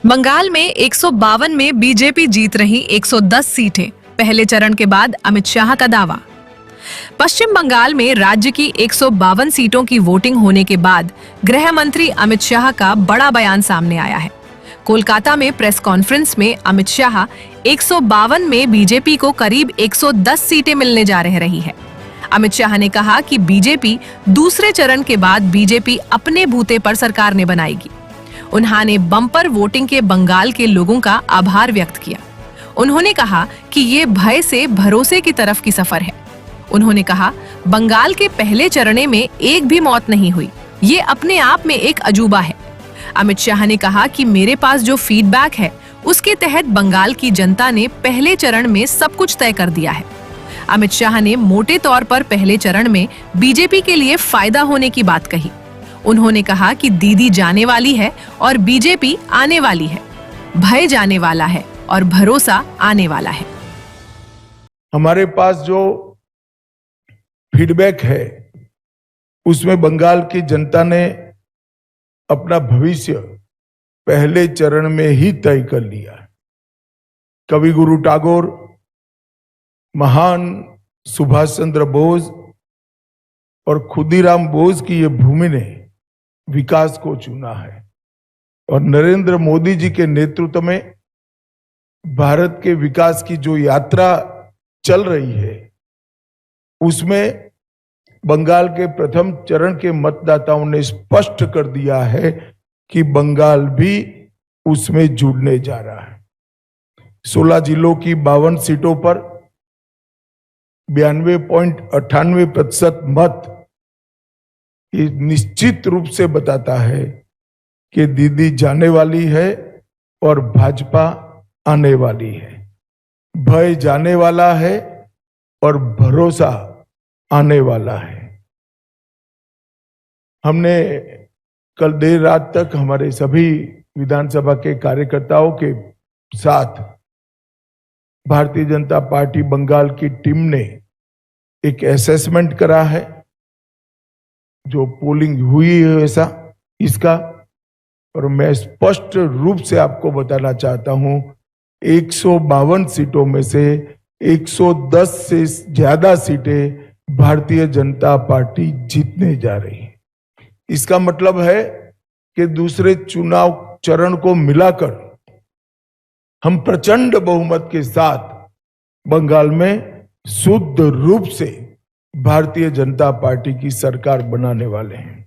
बंगाल में 152 में बीजेपी जीत रही 110 सीटें, पहले चरण के बाद अमित शाह का दावा। पश्चिम बंगाल में राज्य की 152 सीटों की वोटिंग होने के बाद गृह मंत्री अमित शाह का बड़ा बयान सामने आया है। कोलकाता में प्रेस कॉन्फ्रेंस में अमित शाह 152 में बीजेपी को करीब 110 सीटें मिलने जा रही है। अमित शाह ने कहा कि बीजेपी दूसरे चरण के बाद बीजेपी अपने बूते पर सरकार ने बनाएगी। उन्होंने बम्पर वोटिंग के बंगाल के लोगों का आभार व्यक्त किया। उन्होंने कहा कि ये भय से भरोसे की तरफ की सफर है। उन्होंने कहा, बंगाल के पहले चरण में एक भी मौत नहीं हुई, ये अपने आप में एक अजूबा है। अमित शाह ने कहा कि मेरे पास जो फीडबैक है उसके तहत बंगाल की जनता ने पहले चरण में सब कुछ तय कर दिया है। अमित शाह ने मोटे तौर पर पहले चरण में बीजेपी के लिए फायदा होने की बात कही। उन्होंने कहा कि दीदी जाने वाली है और बीजेपी आने वाली है, भय जाने वाला है और भरोसा आने वाला है। हमारे पास जो फीडबैक है उसमें बंगाल की जनता ने अपना भविष्य पहले चरण में ही तय कर लिया है। कवि गुरु टैगोर, महान सुभाष चंद्र बोस और खुदीराम बोस की ये भूमि ने विकास को चुना है और नरेंद्र मोदी जी के नेतृत्व में भारत के विकास की जो यात्रा चल रही है उसमें बंगाल के प्रथम चरण के मतदाताओं ने स्पष्ट कर दिया है कि बंगाल भी उसमें जुड़ने जा रहा है। 16 जिलों की 52 सीटों पर 92.98% मत ये निश्चित रूप से बताता है कि दीदी जाने वाली है और भाजपा आने वाली है। भय जाने वाला है और भरोसा आने वाला है। हमने कल देर रात तक हमारे सभी विधानसभा के कार्यकर्ताओं के साथ भारतीय जनता पार्टी बंगाल की टीम ने एक असेसमेंट करा है, जो पोलिंग हुई है वैसा इसका, और मैं स्पष्ट रूप से आपको बताना चाहता हूं 152 सीटों में से 110 से ज्यादा सीटें भारतीय जनता पार्टी जीतने जा रही है। इसका मतलब है कि दूसरे चुनाव चरण को मिलाकर हम प्रचंड बहुमत के साथ बंगाल में शुद्ध रूप से भारतीय जनता पार्टी की सरकार बनाने वाले हैं।